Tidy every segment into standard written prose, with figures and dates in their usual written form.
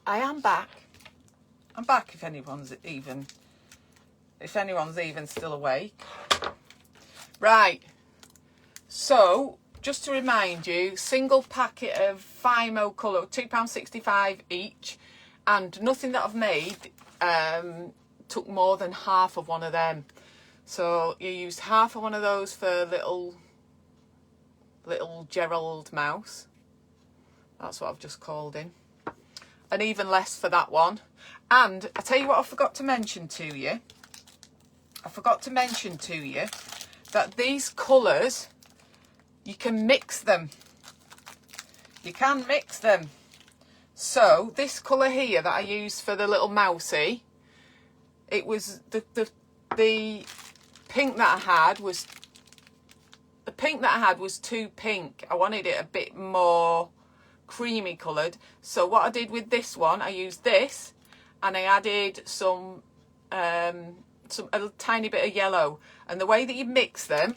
I am back. I'm back if anyone's even still awake. Right. So, just to remind you, single packet of Fimo colour, £2.65 each, and nothing that I've made took more than half of one of them. So you used half of one of those for little Gerald mouse. That's what I've just called him. And even less for that one. And I tell you what I forgot to mention to you. That these colours, you can mix them. You can mix them. So this colour here that I used for the little mousey, it was the pink that I had was too pink. I wanted it a bit more creamy coloured. So what I did with this one, I used this and I added a tiny bit of yellow. And the way that you mix them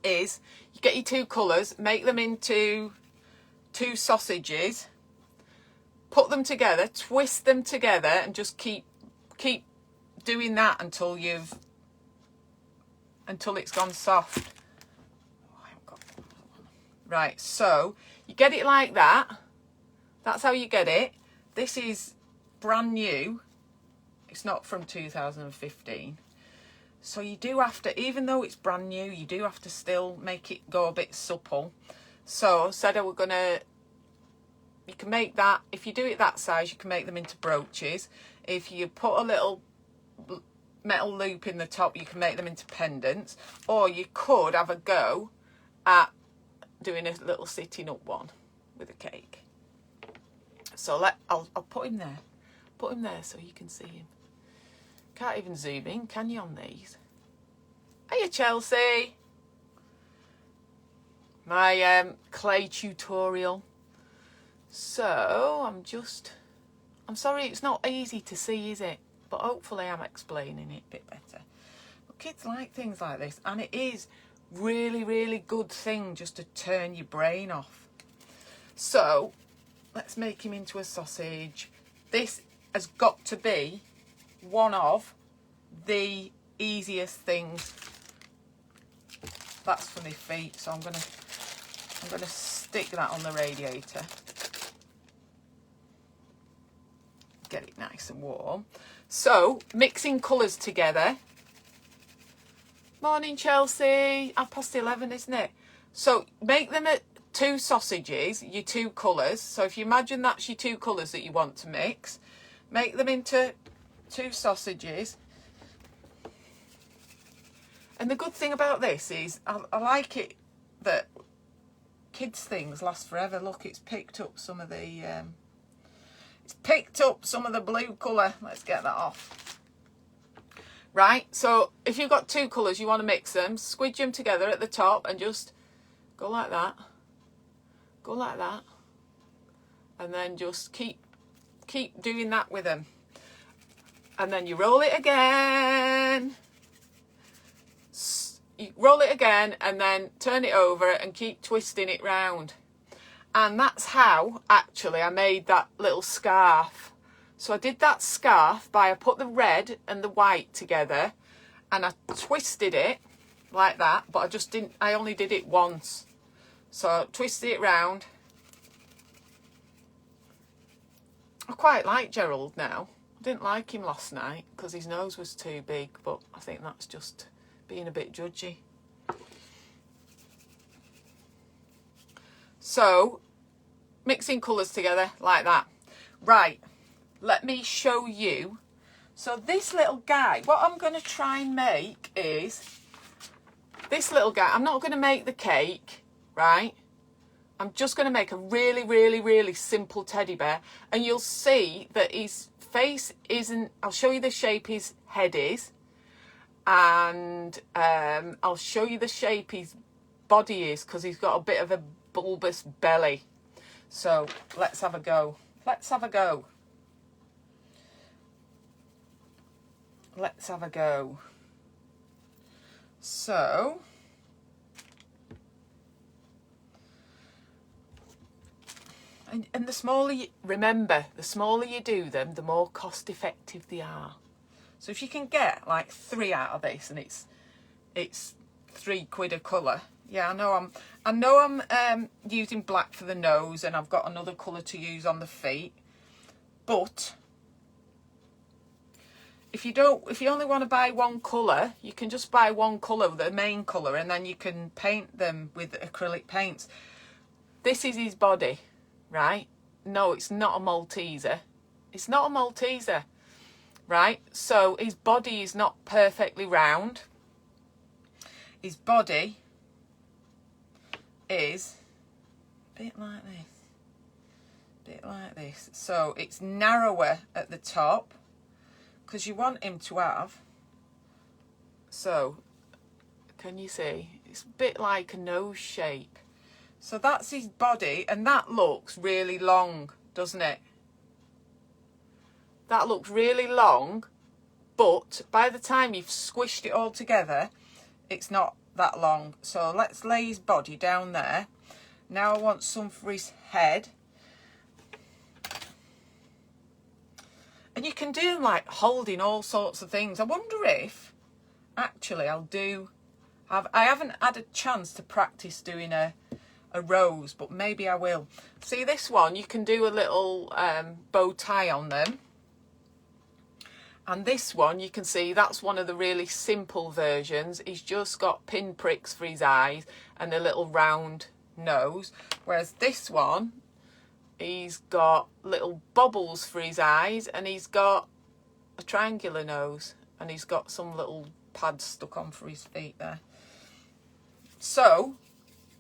is you get your two colours, make them into two sausages, put them together, twist them together, and just keep doing that until it's gone soft. Right, so you get it like that. That's how you get it. This is brand new. It's not from 2015. So you do have to, even though it's brand new, you do have to still make it go a bit supple. So I said you can make that, if you do it that size, you can make them into brooches. If you put a little metal loop in the top, you can make them into pendants. Or you could have a go at doing a little sitting up one with a cake. So I'll put him there. Put him there so you can see him. Can't even zoom in, can you, on these? Hiya, Chelsea. My clay tutorial. So I'm sorry it's not easy to see, is it? But hopefully I'm explaining it a bit better. But kids like things like this, and it is really, really good thing just to turn your brain off. So let's make him into a sausage. This has got to be one of the easiest things. That's for my feet, so I'm gonna stick that on the radiator. Get it nice and warm. So mixing colours together. Morning, Chelsea. 11:30, isn't it? So make them at two sausages, your two colours. So if you imagine that's your two colours that you want to mix, make them into two sausages. And the good thing about this is I like it that kids' things last forever. Look, it's picked up some of the blue colour. Let's get that off. Right, so if you've got two colours, you want to mix them, squidge them together at the top and just go like that. Go like that. And then just keep doing that with them. And then you roll it again. You roll it again and then turn it over and keep twisting it round. And that's how, actually, I made that little scarf. So I did that scarf I put the red and the white together and I twisted it like that, but I only did it once. So I twisted it round. I quite like Gerald now. I didn't like him last night because his nose was too big, but I think that's just being a bit judgy. So, mixing colours together like that. Right, let me show you. So this little guy, what I'm going to try and make is, this little guy, I'm not going to make the cake, right? I'm just going to make a really, really, really simple teddy bear. And you'll see that his face isn't, I'll show you the shape his head is. And I'll show you the shape his body is, because he's got a bit of a bulbous belly. So let's have a go. Let's have a go. Let's have a go. So And the smaller you, remember, the smaller you do them, the more cost effective they are. So if you can get like 3 out of this, and it's £3 a colour. Yeah, I know I'm using black for the nose, and I've got another colour to use on the feet. But if you only want to buy one colour, you can just buy one colour, the main colour, and then you can paint them with acrylic paints. This is his body, right? No, it's not a Malteser. It's not a Malteser, right? So his body is not perfectly round. His body is a bit like this. So it's narrower at the top, because you want him to have, so can you see, it's a bit like a nose shape. So that's his body, and that looks really long, doesn't it? That looks really long, but by the time you've squished it all together, it's not that long. So let's lay his body down there. Now I want some for his head. And you can do like holding all sorts of things. I wonder if actually I haven't had a chance to practice doing a rose, but maybe I will. See, this one you can do a little bow tie on them. And this one, you can see that's one of the really simple versions. He's just got pin pricks for his eyes and a little round nose. Whereas this one, he's got little bubbles for his eyes, and he's got a triangular nose, and he's got some little pads stuck on for his feet there. So,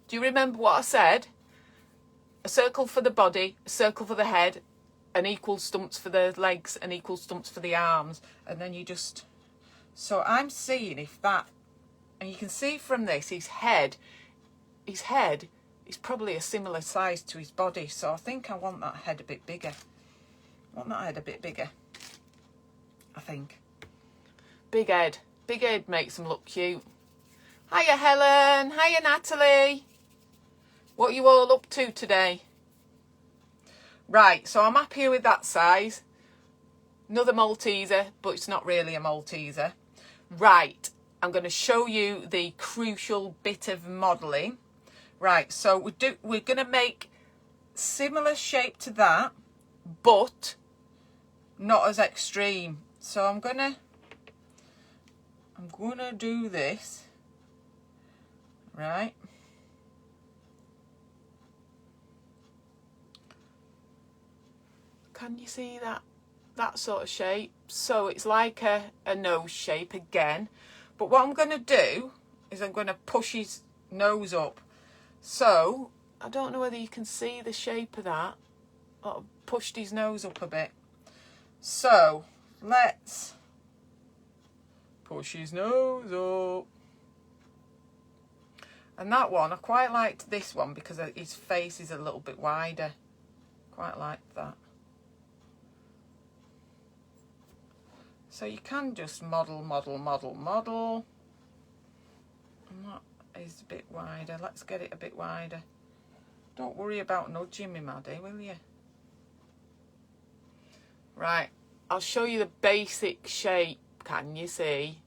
do you remember what I said? A circle for the body, a circle for the head, and equal stumps for the legs, and equal stumps for the arms. And then you just... So I'm seeing if that... And you can see from this, his head is probably a similar size to his body. So I think I want that head a bit bigger. I think. Big head. Big head makes them look cute. Hiya, Helen. Hiya, Natalie. What are you all up to today? Right, so I'm happy with that size. Another Malteser, but it's not really a Malteser. Right, I'm going to show you the crucial bit of modelling. Right, so we're going to make similar shape to that, but not as extreme. So I'm gonna do this, right? Can you see that sort of shape? So it's like a nose shape again. But what I'm going to do is I'm going to push his nose up. So I don't know whether you can see the shape of that. I pushed his nose up a bit. So let's push his nose up. And that one, I quite liked this one because his face is a little bit wider. Quite like that. So you can just model. And that is a bit wider. Let's get it a bit wider. Don't worry about nudging me, Maddie, will you? Right, I'll show you the basic shape, can you see?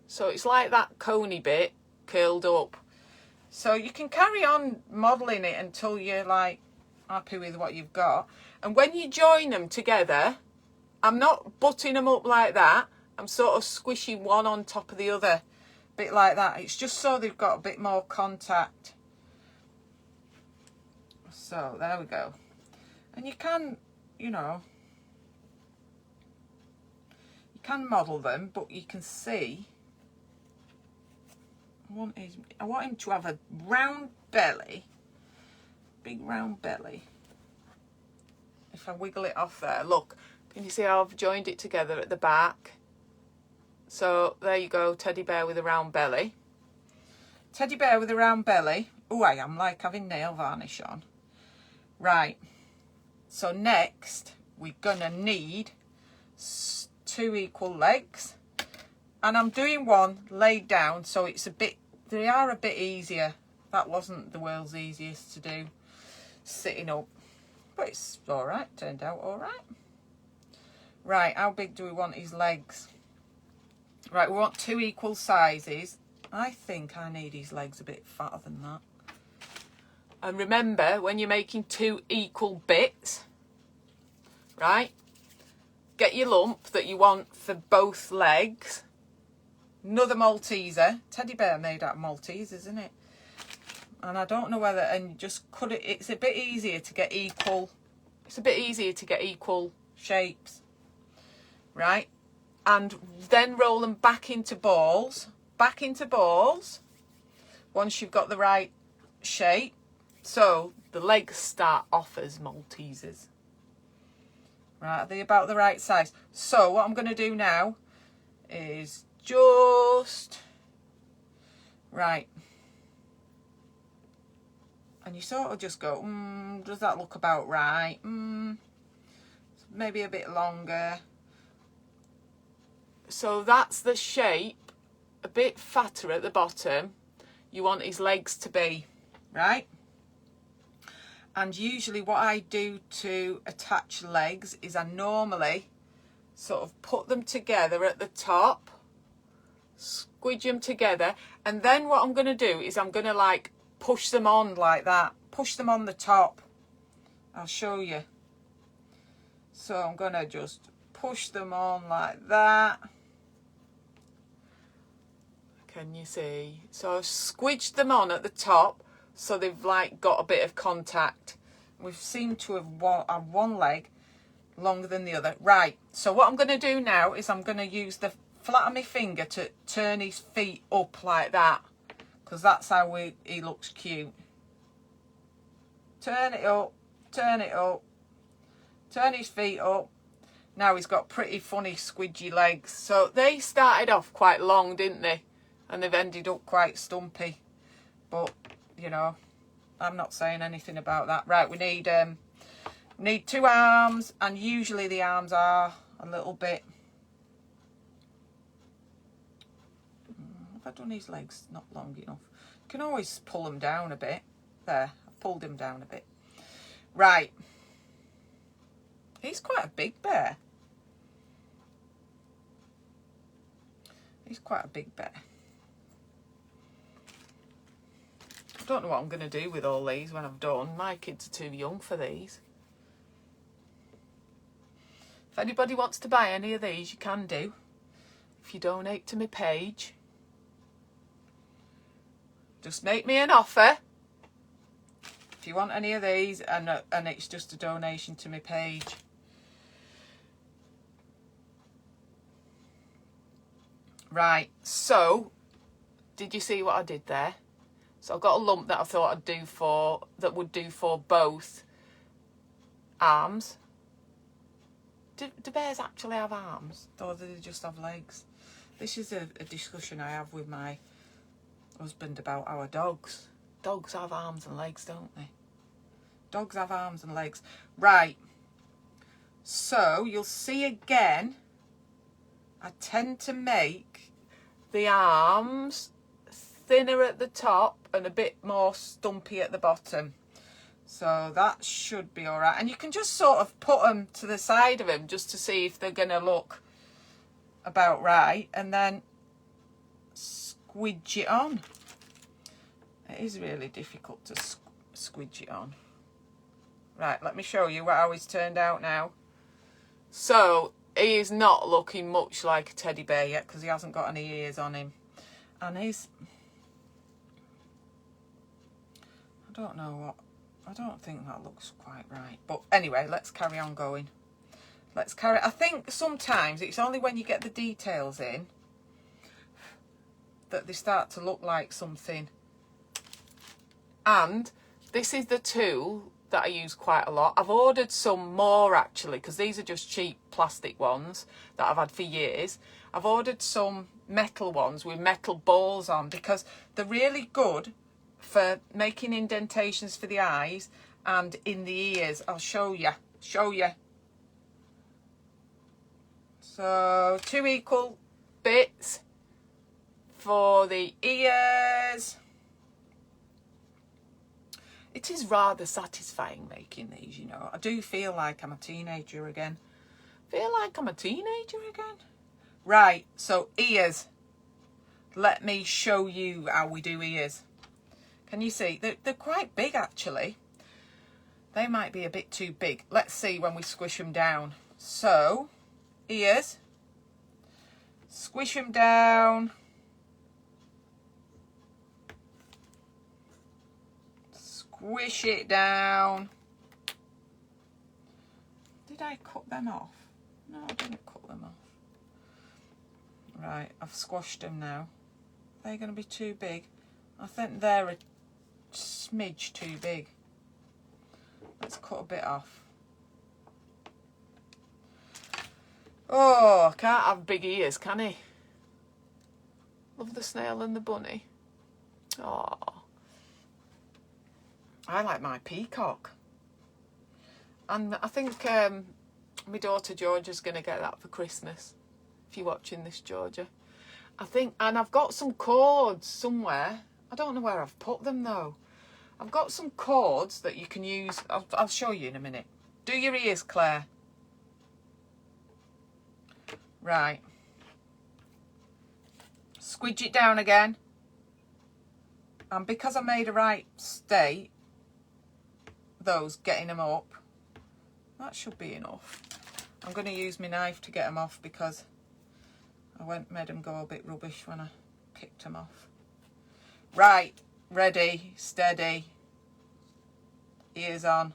So it's like that coney bit curled up. So you can carry on modelling it until you're like happy with what you've got. And when you join them together, I'm not butting them up like that. I'm sort of squishing one on top of the other. A bit like that. It's just so they've got a bit more contact. So there we go. And you can, you know, you can model them, but you can see I want him to have a round belly. Big round belly. If I wiggle it off there, look. Can you see how I've joined it together at the back? So there you go, teddy bear with a round belly. Teddy bear with a round belly. Oh, I am like having nail varnish on. Right. So next, we're going to need 2 equal legs. And I'm doing one laid down, so it's they are a bit easier. That wasn't the world's easiest to do, sitting up. but it's all right, turned out all right. Right, how big do we want his legs? Right, we want 2 equal sizes. I think I need his legs a bit fatter than that. And remember, when you're making 2 equal bits, right, get your lump that you want for both legs. Another Malteser. Teddy bear made out of Maltesers, isn't it? And I don't know whether, and just cut it, it's a bit easier to get equal, shapes, right? And then roll them back into balls, once you've got the right shape. So the legs start off as Maltesers. Right, are they about the right size? So what I'm going to do now is just, right, and you sort of just go, does that look about right? Maybe a bit longer. So that's the shape, a bit fatter at the bottom. You want his legs to be, right? And usually what I do to attach legs is I normally sort of put them together at the top, squidge them together, and then what I'm going to do is I'm going to like push them on like that, push them on the top. I'll show you. So I'm going to just push them on like that. Can you see? So I've squidged them on at the top so they've like got a bit of contact. We've seemed to have one leg longer than the other. Right, so what I'm going to do now is I'm going to use the flat of my finger to turn his feet up like that, because that's how he looks cute. Turn it up, turn it up, turn his feet up. Now he's got pretty funny squidgy legs. So they started off quite long, didn't they? And they've ended up quite stumpy. But, you know, I'm not saying anything about that. Right, we need 2 arms, and usually the arms are a little bit... Have I done his legs not long enough? You can always pull them down a bit. There, I've pulled him down a bit. Right. He's quite a big bear. He's quite a big bear. I don't know what I'm going to do with all these when I've done. My kids are too young for these. If anybody wants to buy any of these, you can do. If you donate to my page, just make me an offer. If you want any of these, and it's just a donation to my page. Right, so did you see what I did there? So I've got a lump that I thought that would do for both arms. Do bears actually have arms, or do they just have legs? This is a discussion I have with my husband about our dogs. Dogs have arms and legs, don't they? Dogs have arms and legs. Right. So you'll see again, I tend to make the arms thinner at the top and a bit more stumpy at the bottom. So that should be all right. And you can just sort of put them to the side of him just to see if they're going to look about right. And then squidge it on. It is really difficult to squidge it on. Right, let me show you how he's turned out now. So he is not looking much like a teddy bear yet because he hasn't got any ears on him. And he's... I don't think that looks quite right. But anyway, let's carry on going. I think sometimes it's only when you get the details in that they start to look like something. And this is the tool that I use quite a lot. I've ordered some more actually, because these are just cheap plastic ones that I've had for years. I've ordered some metal ones with metal balls on because they're really good for making indentations for the eyes and in the ears. I'll show you. So 2 equal bits for the ears. It is rather satisfying making these, you know. I do feel like I'm a teenager again. Right, so ears. Let me show you how we do ears. Can you see? They're quite big, actually. They might be a bit too big. Let's see when we squish them down. So, ears. Squish them down. Squish it down. Did I cut them off? No, I didn't cut them off. Right, I've squashed them now. They're going to be too big. I think they're a smidge too big. Let's cut a bit off. Oh, can't have big ears, can he? Love the snail and the bunny. Oh, I like my peacock. And I think my daughter Georgia's going to get that for Christmas. If you're watching this, Georgia. I think, and I've got some cords somewhere. I don't know where I've put them though. I've got some cords that you can use. I'll show you in a minute. Do your ears, Claire. Right. Squidge it down again. And because I made a right state, those getting them up, that should be enough. I'm going to use my knife to get them off because I made them go a bit rubbish when I picked them off. Right, ready, steady, ears on.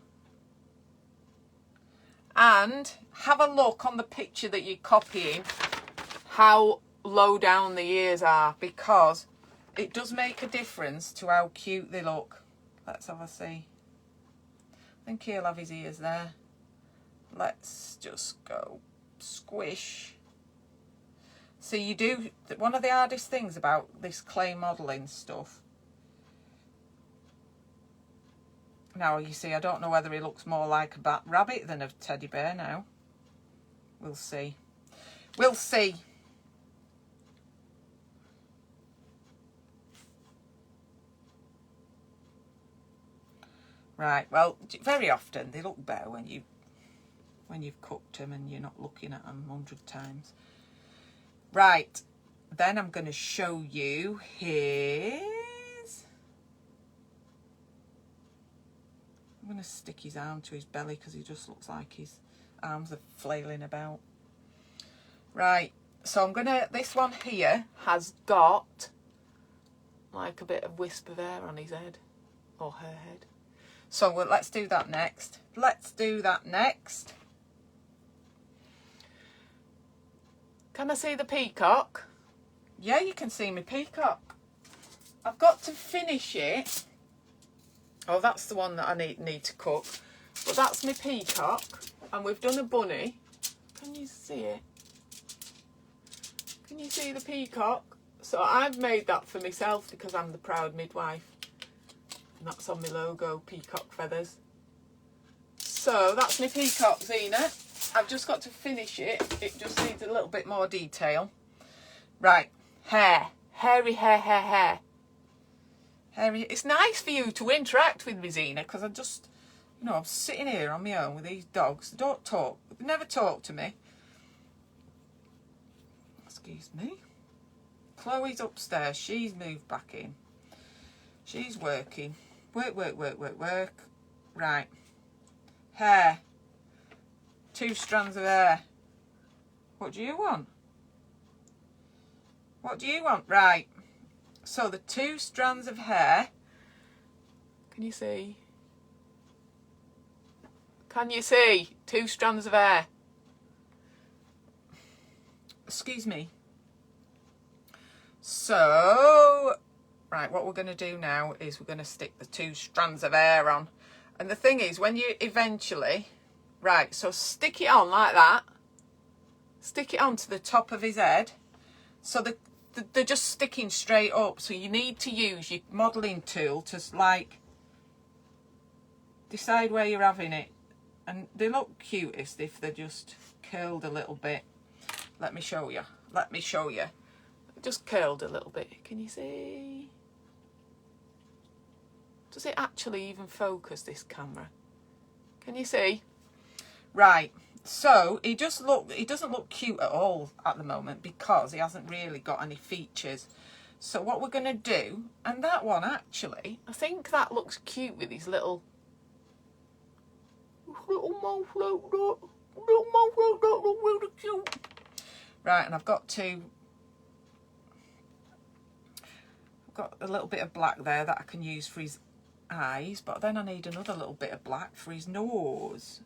And have a look on the picture that you're copying how low down the ears are, because it does make a difference to how cute they look. Let's have a see. I think he'll have his ears there. Let's just go squish. So you do, one of the hardest things about this clay modelling stuff. Now you see, I don't know whether he looks more like a rabbit than a teddy bear now. We'll see. We'll see. Right, well, very often they look better when you've cooked them and you're not looking at them 100 times. Right, then I'm going to show you his... I'm going to stick his arm to his belly because he just looks like his arms are flailing about. Right, so I'm going to... This one here has got like a bit of wisp of hair on his head, or her head. So let's do that next. Can I see the peacock? Yeah, you can see my peacock. I've got to finish it. Oh, that's the one that I need to cook. But that's my peacock. And we've done a bunny. Can you see it? Can you see the peacock? So I've made that for myself because I'm the proud midwife. And that's on my logo, peacock feathers. So that's my peacock, Zena. I've just got to finish it. It just needs a little bit more detail. Right, hair. Hairy hair. Hairy. It's nice for you to interact with me, Zena, because I just, you know, I'm sitting here on my own with these dogs. They don't talk. They never talk to me. Excuse me. Chloe's upstairs. She's moved back in. She's working. Work. Right. Hair. 2 strands of hair. What do you want? Right. So the 2 strands of hair. Can you see? 2 strands of hair? Excuse me. So, right, what we're going to do now is we're going to stick the 2 strands of hair on. And the thing is, when you eventually... Right, so stick it on like that. Stick it onto the top of his head. So they're just sticking straight up. So you need to use your modelling tool to, like, decide where you're having it. And they look cutest if they're just curled a little bit. Let me show you. Just curled a little bit. Can you see? Does it actually even focus, this camera? Can you see? Right, so he doesn't look cute at all at the moment because he hasn't really got any features. So what we're going to do, and that one actually, I think that looks cute with his little mouth like that. Little mouth like that look really cute. right, and I've got a little bit of black there that I can use for his eyes, but then I need another little bit of black for his nose.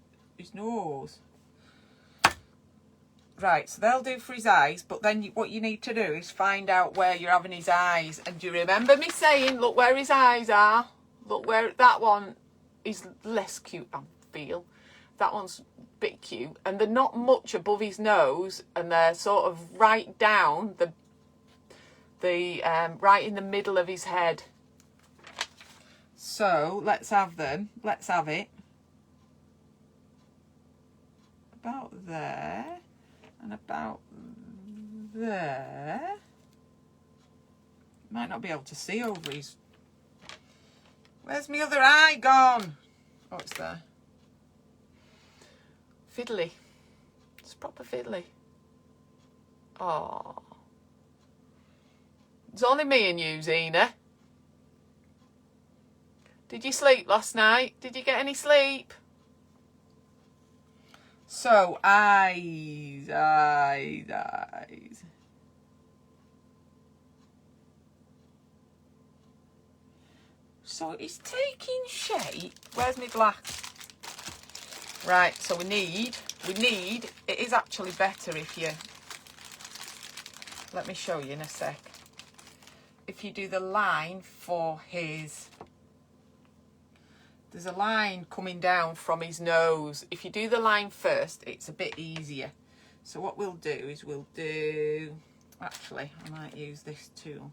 Right, so they'll do for his eyes, but then what you need to do is find out where you're having his eyes. And do you remember me saying, look where his eyes are? Look where that one is less cute, I feel. That one's a bit cute. And they're not much above his nose, and they're sort of right down right in the middle of his head. So let's have them. Let's have it. About there. And about there. Might not be able to see over his... Where's my other eye gone? Oh, it's there. Fiddly. It's proper fiddly. Oh. It's only me and you, Zena. Did you sleep last night? Did you get any sleep? So, eyes. So it's taking shape. Where's my glass? Right, so we need, it is actually better if you, let me show you in a sec. If you do the line for his, there's a line coming down from his nose. If you do the line first, it's a bit easier. So what we'll do is actually, I might use this tool.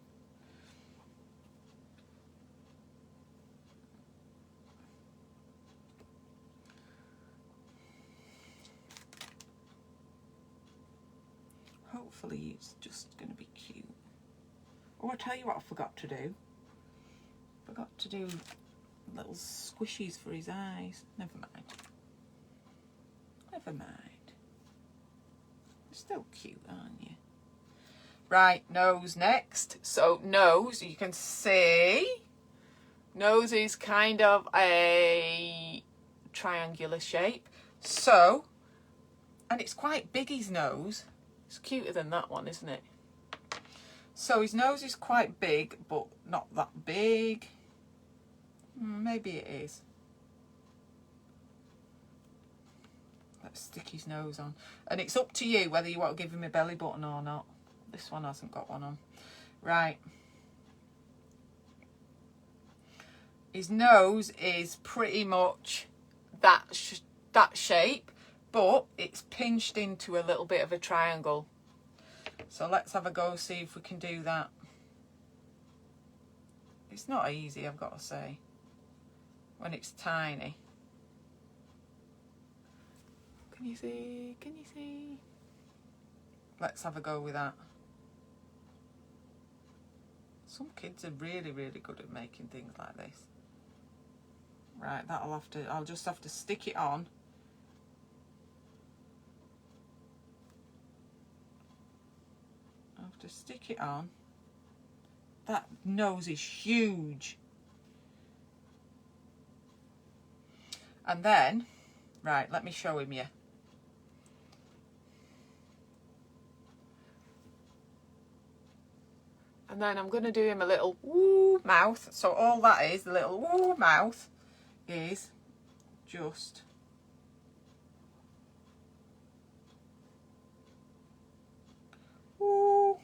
Hopefully it's just going to be cute. Oh, I'll tell you what I forgot to do. Forgot to do little squishies for his eyes. Never mind. Never mind. You're still cute, aren't you? Right, nose next. So nose, you can see, nose is kind of a triangular shape. So, and it's quite big, his nose. It's cuter than that one, isn't it? So his nose is quite big, but not that big. Maybe it is. Let's stick his nose on. And it's up to you whether you want to give him a belly button or not. This one hasn't got one on. Right. His nose is pretty much that shape, but it's pinched into a little bit of a triangle. So let's have a go, see if we can do that. It's not easy, I've got to say, when it's tiny. Can you see? Can you see? Let's have a go with that. Some kids are really, really good at making things like this. Right, I'll just have to stick it on. I have to stick it on. That nose is huge. And then, right, let me show him you. And then I'm going to do him a little woo mouth. So all that is, the little woo mouth, is just woo.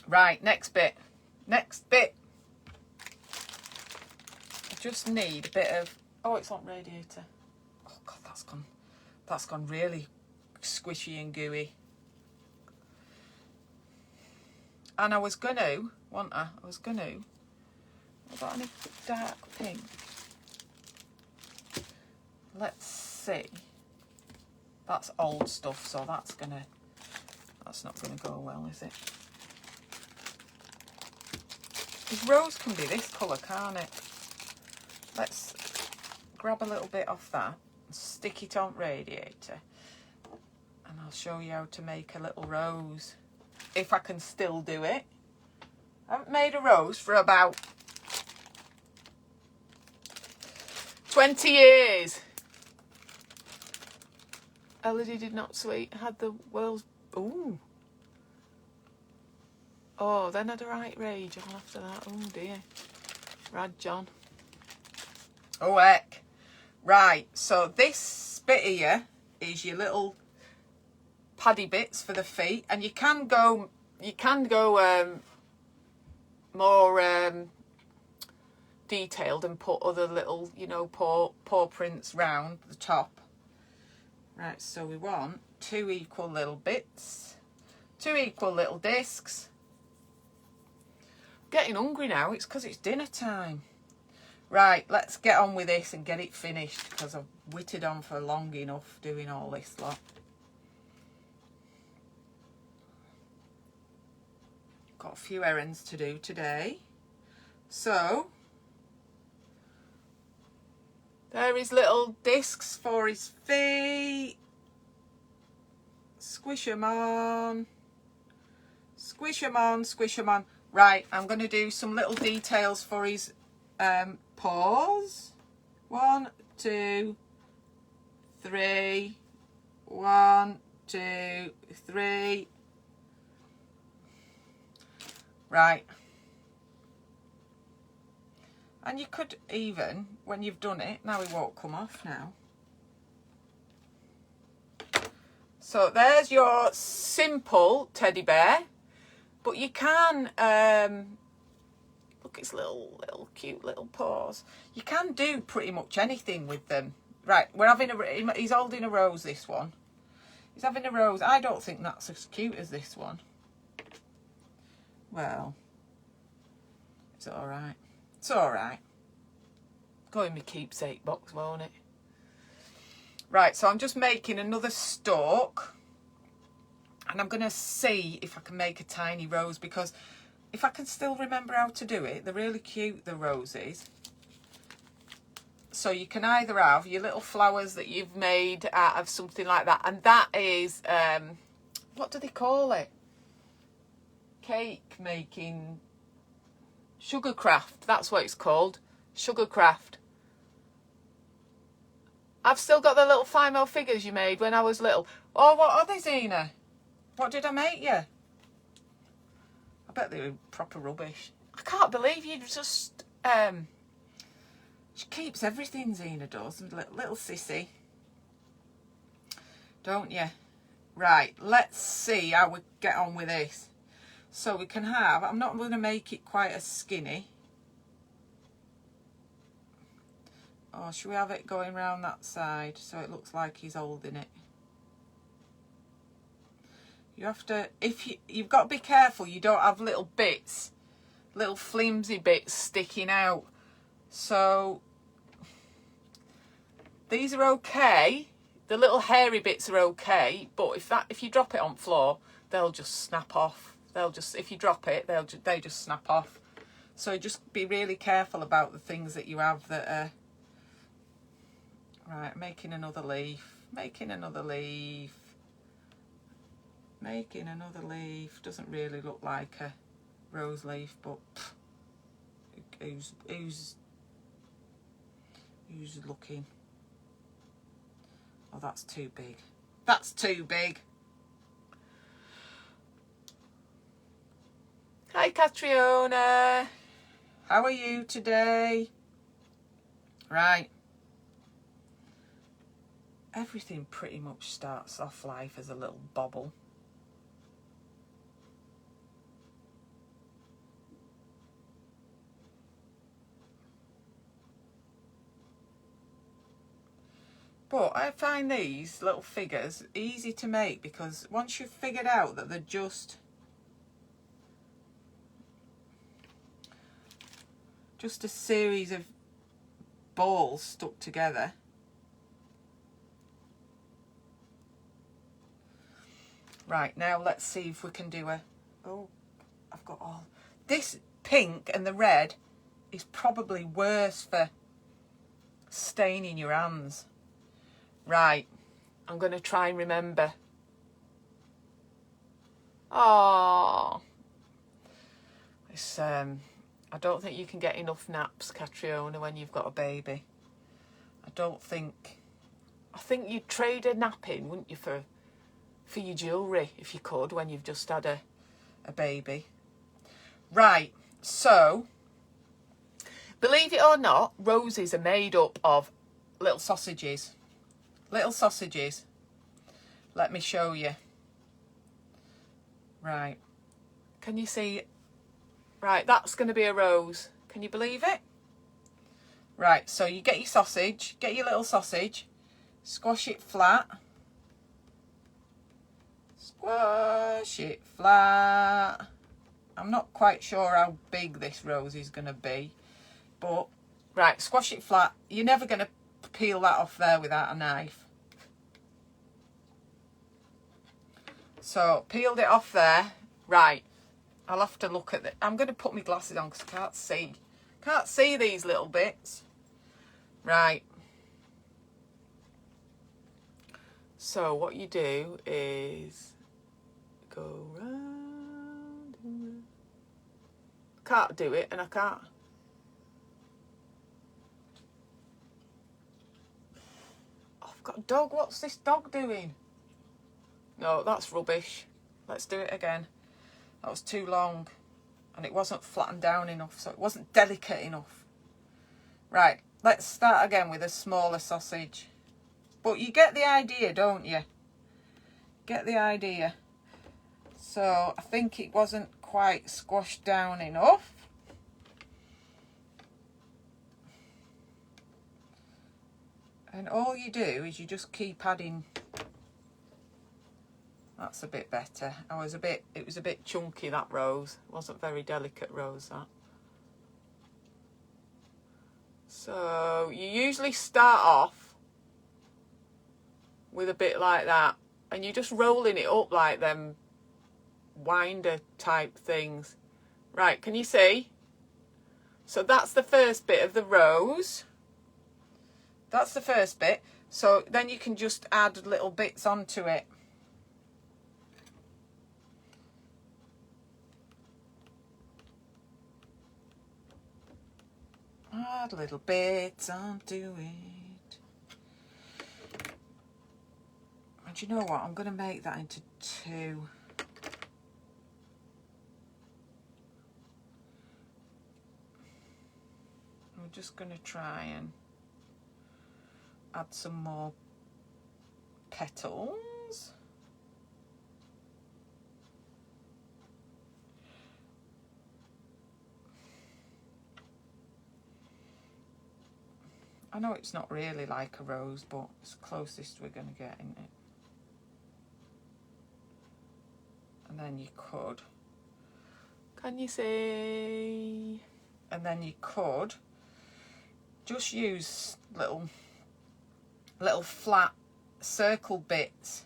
Right, next bit. Next bit. I just need a bit of, oh, it's on radiator. Oh God, that's gone really squishy and gooey. And I was gonna, wasn't I? I was gonna, have I got any dark pink? Let's see. That's old stuff, so that's not gonna go well, is it? Because rose can be this colour, can't it? Let's grab a little bit off that and stick it on radiator. And I'll show you how to make a little rose. If I can still do it. I haven't made a rose for about 20 years. Elodie did not sweet. Had the world's... Ooh. Oh, then had a right rage on after that. Oh dear. Rad John. Oh heck. Right, so this bit here is your little paddy bits for the feet, and you can go more detailed and put other little, you know, paw prints round the top. Right, so we want 2 equal little bits, 2 equal little discs. Getting hungry now, it's because it's dinner time. Right, let's get on with this and get it finished, because I've whittled on for long enough doing all this lot. Got a few errands to do today. So, there is little discs for his feet. Squish them on. Squish them on, squish them on. Right, I'm going to do some little details for his paws. 1, 2, 3. 1, 2, 3. Right. And you could even, when you've done it, now it won't come off now. So there's your simple teddy bear. But you can, look, it's little cute little paws. You can do pretty much anything with them. Right, we're having he's holding a rose, this one. He's having a rose. I don't think that's as cute as this one. Well, it's all right. It's all right. Go in my keepsake box, won't it? Right, so I'm just making another stalk. And I'm going to see if I can make a tiny rose, because if I can still remember how to do it, they're really cute, the roses. So you can either have your little flowers that you've made out of something like that. And that is, what do they call it? Cake making, Sugarcraft, that's what it's called, Sugarcraft. I've still got the little Fimo figures you made when I was little. Oh, what are they, Zena? What did I make you? I bet they were proper rubbish. I can't believe you just, she keeps everything, Zena does, little sissy. Don't you? Right, let's see how we get on with this. So we can have, I'm not going to make it quite as skinny. Or should we have it going round that side so it looks like he's holding it? You have to, you've got to be careful you don't have little bits, little flimsy bits sticking out. So these are okay. The little hairy bits are okay, but if you drop it on floor, they'll just snap off. They'll just, if you drop it, they just snap off. So just be really careful about the things that you have that are... Right, making another leaf, making another leaf, making another leaf. Doesn't really look like a rose leaf, but who's looking? Oh, that's too big. That's too big. Hi, Catriona. How are you today? Right. Everything pretty much starts off life as a little bobble. But I find these little figures easy to make, because once you've figured out that they're just a series of balls stuck together. Right, now let's see if we can do a... Oh, I've got all... This pink and the red is probably worse for staining your hands. Right, I'm going to try and remember. Oh, it's I don't think you can get enough naps, Catriona, when you've got a baby. I think you'd trade a nap in, wouldn't you, for your jewellery, if you could, when you've just had a baby. Right, so, believe it or not, roses are made up of little sausages. Little sausages. Let me show you. Right. Can you see? Right, that's going to be a rose. Can you believe it? Right, so you get your sausage, get your little sausage, squash it flat. Squash it flat. I'm not quite sure how big this rose is going to be, but right, squash it flat. You're never going to peel that off there without a knife. So, peeled it off there. Right, I'll have to look at it. I'm going to put my glasses on because I can't see. Can't see these little bits. Right. So, what you do is go round and round. Can't do it, and I can't. Oh, I've got a dog. What's this dog doing? No, that's rubbish. Let's do it again. That was too long. And it wasn't flattened down enough, so it wasn't delicate enough. Right, let's start again with a smaller sausage. But you get the idea, don't you? Get the idea. So, I think it wasn't quite squashed down enough. And all you do is you just keep adding. That's a bit better. It was a bit chunky, that rose. It wasn't very delicate rose, that. So you usually start off with a bit like that, and you're just rolling it up like them winder type things. Right, can you see? So that's the first bit of the rose. That's the first bit. So then you can just add little bits onto it. Add little bits onto it. And you know what? I'm going to make that into two. I'm just going to try and add some more petals. I know it's not really like a rose, but it's the closest we're going to get, isn't it? And then you could. Can you see? And then you could just use little flat circle bits.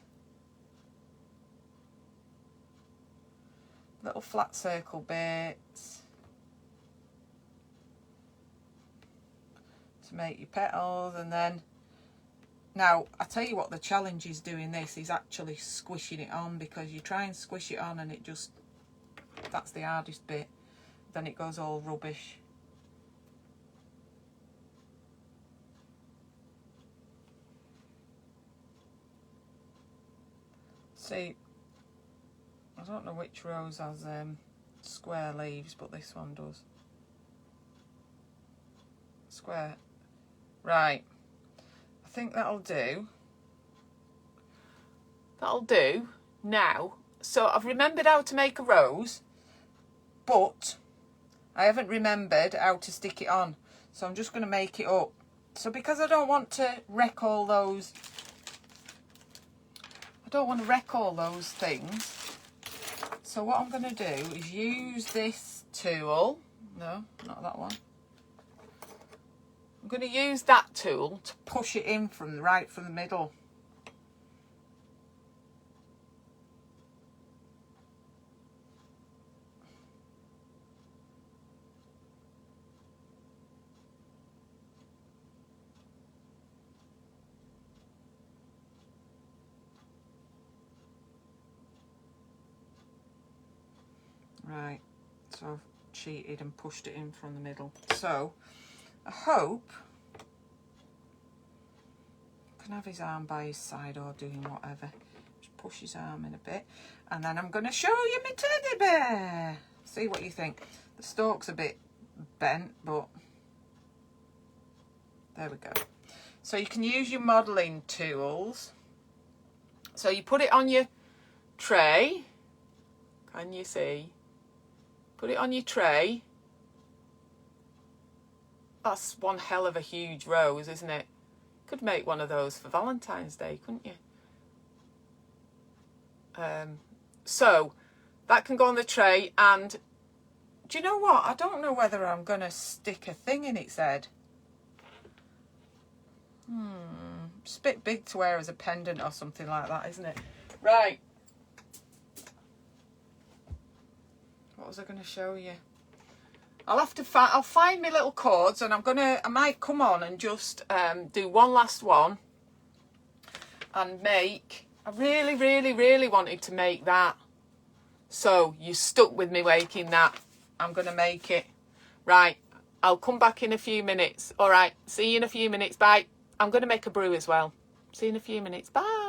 Little flat circle bits. To make your petals. And then, now I tell you what, the challenge is doing this is actually squishing it on, because you try and squish it on and it just, that's the hardest bit, then it goes all rubbish. See, I don't know which rose has square leaves, but this one does. Square. Right. I think that'll do. That'll do now. So I've remembered how to make a rose, but I haven't remembered how to stick it on. So I'm just going to make it up. So because I don't want to wreck all those, things. So what I'm going to do is use this tool. No, not that one. I'm going to use that tool to push it in from the middle. Right, so I've cheated and pushed it in from the middle. So I hope I can have his arm by his side or doing whatever. Just push his arm in a bit. And then I'm going to show you my teddy bear. See what you think. The stalk's a bit bent, but there we go. So you can use your modelling tools. So you put it on your tray. Can you see? Put it on your tray. That's one hell of a huge rose, isn't it? Could make one of those for Valentine's Day, couldn't you? So that can go on the tray, and do you know what? I don't know whether I'm going to stick a thing in its head. It's a bit big to wear as a pendant or something like that, isn't it? Right. What was I going to show you? I'll find my little cords, and I might come on and just do one last one and make. I really, really, really wanted to make that. So you stuck with me making that. I'm going to make it. Right. I'll come back in a few minutes. All right. See you in a few minutes. Bye. I'm going to make a brew as well. See you in a few minutes. Bye.